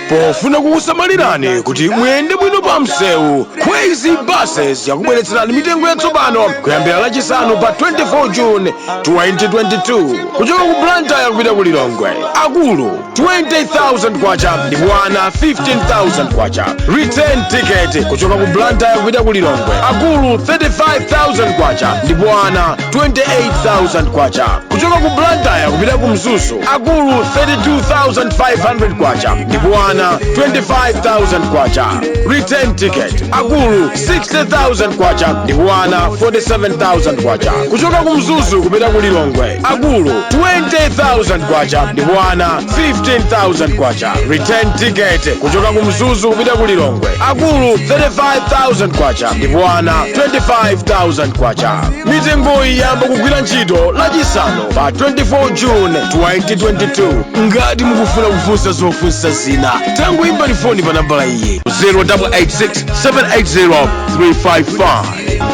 Pofuna kukusamalirani kuti muyende bwino pa msewu, Khwezy buses yakubweretserani mitengo yatsopano kuyambira lachisanu pa 24 June 2022 kuchoka ku Bwande kupita ku Lilongwe. Akulu 20,000 kwacha ndipo ana 15,000 kwacha. Return ticket kuchoka ku Bwande kupita ku Lilongwe. Akulu 35,000 kwacha ndipo ana 28,000 kwacha. Kuchoka ku Bwande kupita ku Mzuzu. Akulu 32,500 kwacha ndipo ana 25,000 kwacha. Return ticket akulu 60,000 kwacha ndipo ana 47,000 kwacha. Kuchoka ku Mzuzu kupita ku Lilongwe. Akulu 20,000 kwacha ndipo ana 15,000 kwacha. Return ticket kuchoka ku Mzuzu kupita ku Lilongwe. Akulu 35,000 kwacha ndipo ana 25,000 kwacha. Mitengo iyamba kugwira ntchito lachisanu pa 24 June 2022. Ngati mukufuna kufunsa zofunsa zina, tangoimba foni pa nambala iyi 0886 780 355.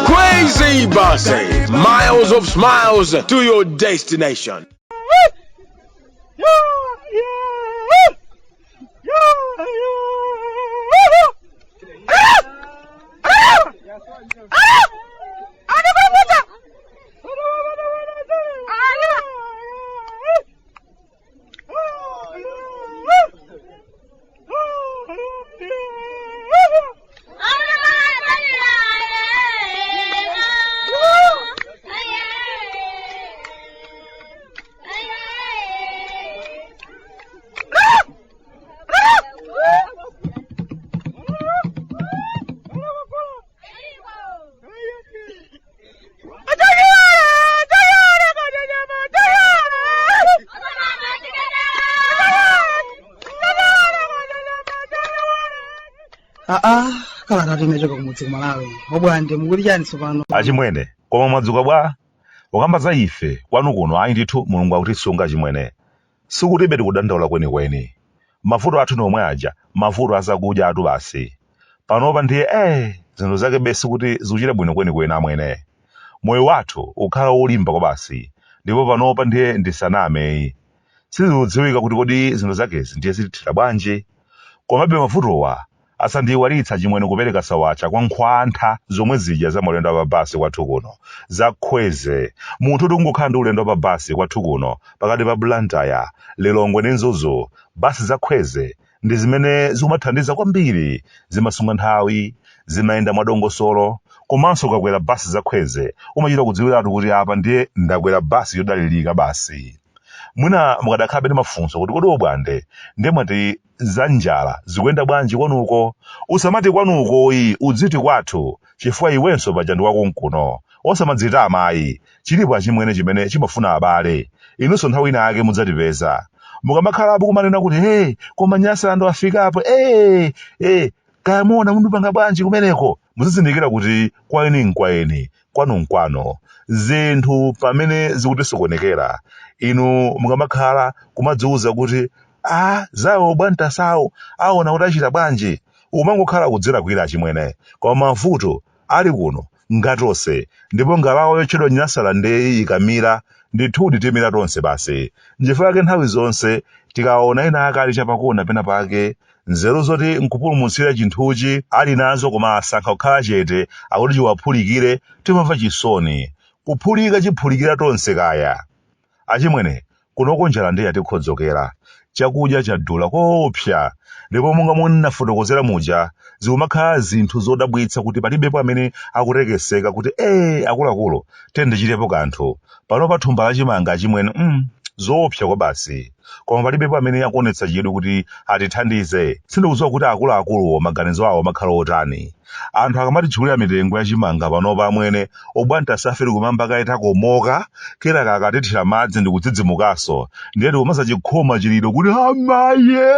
Khwezy buses, miles of smiles to your destination. Kalata timechoka kumudzi kumalawi. Bwande mukuti chani tsopano? Chimene koma mwadzuka bwa ukamba za ife kwanu kuno ayi ndithu Mulungu akutisunga chimene sikutibe tikudandaula kwenikweni. Mavuto athu nomwe aja mavuto azakudya atu basi panopa ndiye zinthu zake besi kuti zikuchita bwino kwenikweni amwene. Moyo wathu ukhala wolimba kwa basi ndipo panopa ndiye ndisaname sizikudziwika kuti kodi zinthu zakezi ndiye zitithira bwanji. Komabe mavutowa asandiyiwalitsa chimwene kupereka sawacha kwa nkhwantha zomwe zija za maulendo pa basi kwathu kuno za Khwezy. Munthu tikungokhala ndi ulendo pa basi kwathu kuno pakati pa Bwande, Lilongwe ndi Mzuzu. Basi za Khwezy ndi zimene zikumathandiza kwambiri, zimasunga nthawi, zimayenda mwadongosolo. Komanso ukakwera basi za Khwezy umachita kudziwiratu kuti apa ndiye ndakwera basi yodalirika basi. Mwina mukadakhabe ndi mafunso kuti kodi Bwande ndiye mwati za njala zikuyenda bwanji kwanuko. Usamati kwanuko udziti kwathu chifukwa iwenso paja ndi wako nkuno. Osamadzita amayi chilipo chimwene chimene chimafuna abale. Inunso nthawi ina yake mudzatipeza mukamakhalapo kumanena kuti koma Nyasa ando afikapo kaya muona mundipanga bwanji kumeneko. Muzizindikira kuti kwaeni nkwaeni kwanu nkwano. Zinthu pamene zikutisokonekera inu mukamakhala kumadziuza kuti zawo Bwande sawo aona kuti achita bwanji, umangokhala kudzera kwira chimwene. Koma mavuto ali kuno ngatonse ndipo ngalawa yotchedwa Nyasa ndi ikamira ndithu titimira tonse basi. Njifukwa yake nthawi zonse tikaona ena akali chapakona pena pake nzeru zoti nkupulumutsira chinthuchi ali nazo koma asankha kukhala chete akuti chiwaphulikire timamva chisoni. Kuphulika chiphulikira tonse kaya. Achimwene kunoko njala ndiye yatikhodzokera. Chakudya chadula koopsa ndipo monga munafotokozera muja zikumakhala zinthu zodabwitsa kuti palibepo amene akutekeseka kuti akuluakulu tendichitepo kanthu. Pano pa thumba lachimanga achimwene zoopsa kwa basi. Koma palibepo amene akuonetsa chidwi kuti atithandize. Sindikudziwa kuti akuluakuluwo maganizo awo makhala otani. Anthu akamatitchulira mitengo yachimanga panopa amwene Bwande asafiri kumamba kaita komoka kenaka akatithira madzi ndi kudzidzimukaso ndiye tikumaza chikhoma chiliro kuti amaye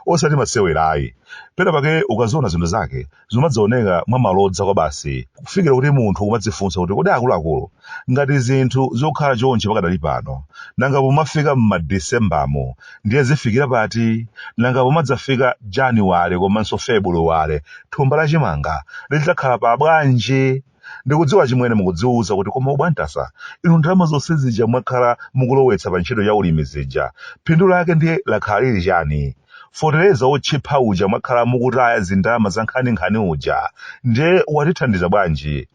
osati masewerayi. Pena pake ukaziona zinthu zake zimadzaoneka mwa malodza kwa basi kufikira kuti munthu kumadzifunsa kuti kodi akuluakulu ngati zinthu zokhala chonchi pakadali pano nanga pomafika m'Madisembamo ndiye zifikira pati, nanga pomadzafika Januwale komanso Februwale thumba lachimanga lidzakhala pa bwanji. ndikudziwa chimwene mukudziwuza kuti koma ubwantasa inu ndalama zonse zija mwakhala mukulowetsa pa ntchito ya ulimi zija phindu lake ndiye lakhala lili chani? Fotereza otchipa uja mwakhala mukutaya zindalama za nkhaninkhani uja ndiye watithandiza bwanji?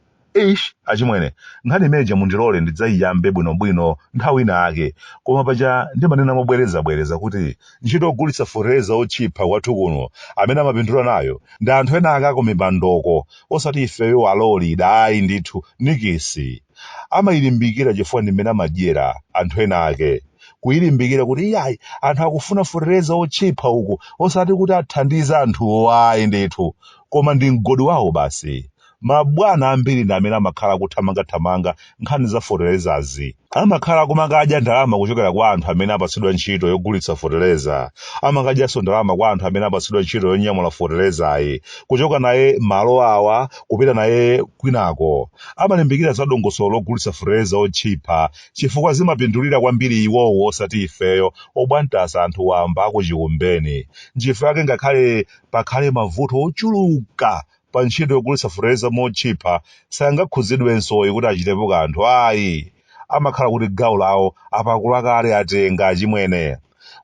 Achimwene nkhani imeneja mundilole ndidzayiyambe bwinobwino nthawi inake, koma paja ndimanena mobwerezabwereza kuti ntchito yogulitsa fotereza otchipa kwathu kuno amene amapindula nayo ndi anthu ena ake akumipandoko osati ifeyo alolida ayi ndithu nikisi amayilimbikira chifukwa ndi mmene amadyera anthu ena ake kuyilimbikira kuti iyayi anthu akufuna fotereza otchipa uku osati kuti athandize anthuwo ayi ndithu koma ndi mgodi wawo basi. Mabwana ambiri ndi amene amakhala kuthamangathamanga nkhani za foterezazi, amakhala kumakadya ndalama kuchokera kwa anthu amene apatsidwa ntchito yogulitsa fotereza, amakadyanso ndalama kwa anthu amene apatsidwa ntchito yonyamula foterezayi kuchoka naye malo awa kupita naye kwinako. Amalimbikira za dongosolo logulitsa fotereza otchipa chifukwa zimapindulira kwambiri iwowo osati ifeyo obwantasa anthu wamba akuchikumbeni. Nchifukwa yake ngakhale pakhale mavuto ochuluka pa ntchito yogulitsa fotereza motchipa sangakhuzidwenso kuti achitepo kanthu ayi, amakhala kuti gawo lawo apakulu akale atenga achimwene.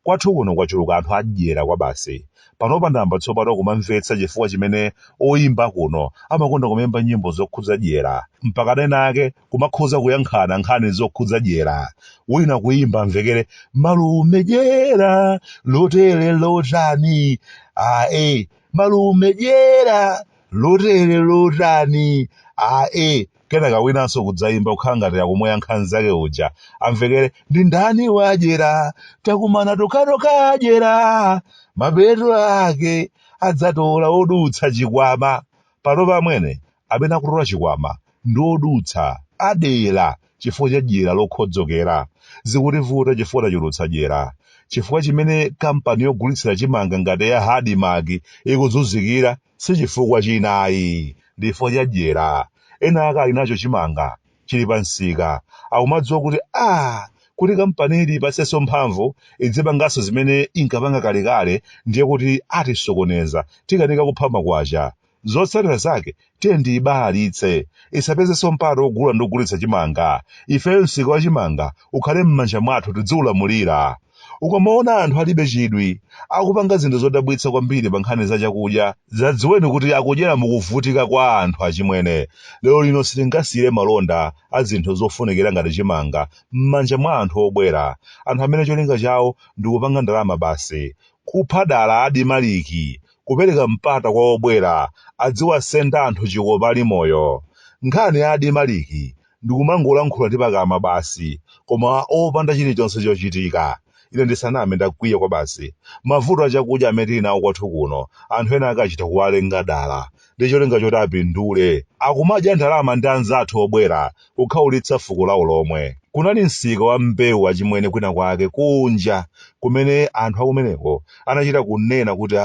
Kwathu kuno kwachuluka anthu adyera kwa basi. Panopa ndamba tsopano kumamvetsa chifukwa chimene oyimba kuno amakonda kumemba nyimbo zokhudza dyera, mpaka ena ake kumakhoza kuyankhana nkhani zokhudza dyera. Wina kuyimba mvekere malume dyera lotere lotani malume dyera lotere lotani kenaka winanso kudzayimba kukhala ngati yakumweya nkhani zake uja amvekere ndi ndani wadyera takumana tokatoka adyera mapeto ake adzatola odutsa chikwama. Panopa amwene amene akutola chikwama ndi odutsa adera chifukwa cha dyera lokhodzokera. Zikutivuta chifukwa tachulutsa dyera, chifukwa chimene kampani yogulitsira chimanga ngati ya Adimaliki ikuzunzikira si chifukwa chinayi, ndi chifukwa cha dyera. Ena ake ali nacho chimanga chili pa msika akumadziwa kuti kuti kampani ili ipasenso mphamvu idzipanganso zimene inkapanga kalekale ndiye kuti atisokoneza tikanika kupha makwacha. Zotsatira zake tiye ndiyibalalitse isapezenso mpata wogula ndi kugulitsa chimanga. Ifeyo msika wa chimanga ukhale m'manja mwathu tidziulamulira. Ukamaona anthu alibe chidwi akupanga zinthu zodabwitsa kwambiri pa nkhani za chakudya, zadziweni kuti akudyera mukuvutika kwa anthu achimwene. Lero lino sitingasiyire malonda a zinthu zofunikira ngati chimanga m'manja mwa anthu obwera, anthu amene cholinga chawo ndi kupanga ndalama basi, kupha dala Adimaliki, kupereka mpata kwa obwera adziwasenda anthu chikopa ali moyo. Nkhani ya Adimaliki ndi kumangolankhula ndi pakamwa basi koma opanda chilichonse chochitika. Ine ndisaname ndakwiya kwa basi. Mavuto achakudya amene tili nawo kwathu kuno anthu ena akachita kuwalenga dala ndi cholinga choti apindule, akumadya ndalama ndi anzathu obwera kukhaulitsa fuko lawo lomwe. Kunali msika wa mbewu achimwene kwina kwake kunja kumene anthu akumeneko anachita kunena kuti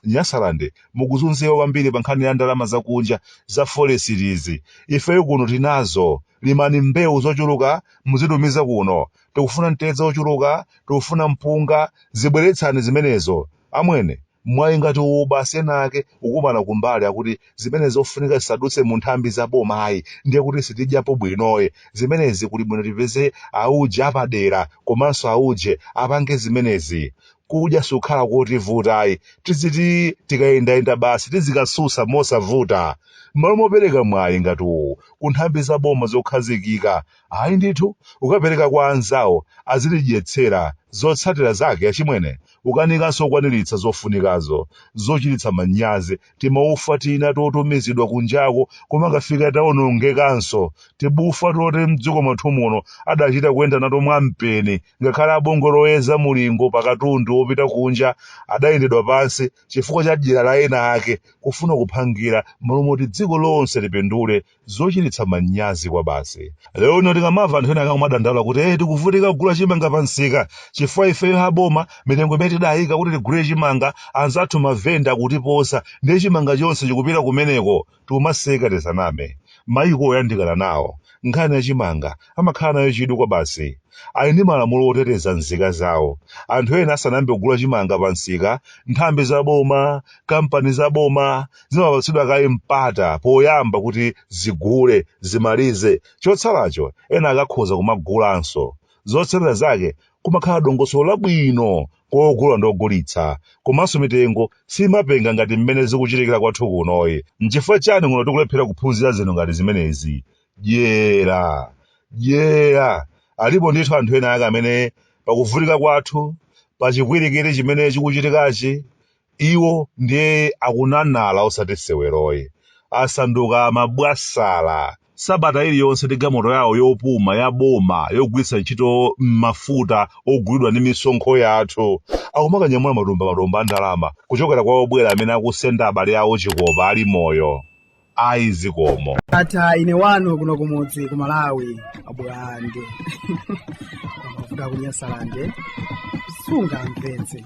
Nyasalande mukuzunzika kwambiri pa nkhani ya ndalama zakunja za forestizi. Ifeyo kuno tinazo, limani mbewu zochuluka muzitumiza kuno. Tikufuna mtedza ochuluka, tikufuna mpunga, zibweretsani zimenezo. Amwene mwayi ngati ubasi enake ukumana kumbali akuti zimene zofunika zisadutse mu nthambi za boma ayi ndiye kuti sitidyapo bwinoye. Zimenezi kuli bwino tipeze auje apadera komanso auje apange zimenezi. Kudya sukhala kotivuta ayi, tiziti tikayendayenda basi tizikasusa mosavuta. Malo mopereka mwayi ngati uwu ku nthambi za boma zokhazikika ayi ndithu ukapereka kwa anzawo azitidyetsera. Zotsatira zake achimwene ukanikanso kukwaniritsa zofunikazo zochititsa manyazi. Timaufa tina totumizidwa kunjako koma kafika taonongekanso. Tibufa toti mdziko mwathu muno adachita kuyenda nato mwampeni, ngakhale abongoloyeza mulingo pakatundu opita kunja adayendedwa pansi chifukwa cha dyera la ena ake kufuna kuphangira malo moti dziko lonse lipindule. Zochititsa manyazi kwa basi. Lero ino tikamava anthu ena akakumadandaula kuti tikuvutika kugula chimanga pa msika chifukwa ifeyo aboma mitengo imene tidayika kuti tigule chimanga anzathu mavenda akutiposa ndiye chimanga chonse chikupita kumeneko. Tikumaseka tisaname. Mayiko oyandikana nawo nkhani yachimanga amakhala nayo chidwi kwa basi. Ali ndi malamulo oteteza nzika zawo. Anthu ena asanayambe kugula chimanga pa msika, nthambi za boma, kampani za boma zimapatsidwa kale mpata poyamba kuti zigule zimalize. Chotsalacho ena akakhoza kumagulanso. Zotsatira zake kumakhala dongosolo labwino kogula ndi ogulitsa, komanso mitengo simapenga ngati mmene zikuchitikira kwathu kunoyi. N'chifukwa chani kuno tikulephera kuphunzira zinthu ngati zimenezi? Dyera alipo ndithu anthu ena ake amene pakuvutika kwathu, pa chikwilikiri chimene chikuchitikachi, iwo ndiye akunanala osati seweroyi, asanduka mabwasala. Sabata iliyonse ndi galimoto yawo yopuma ya boma yogwiritsa ntchito mafuta ogulidwa ndi misonkho yathu, akumakanyamula matumba a ndalama kuchokera kwa obwera amene akusenda abale awo chikopa ali moyo. Ayi zikomo. Ata ine wanu kuno kumudzi ku Malawi Bwande. Mavuto ku Nyasa sunga mvetse.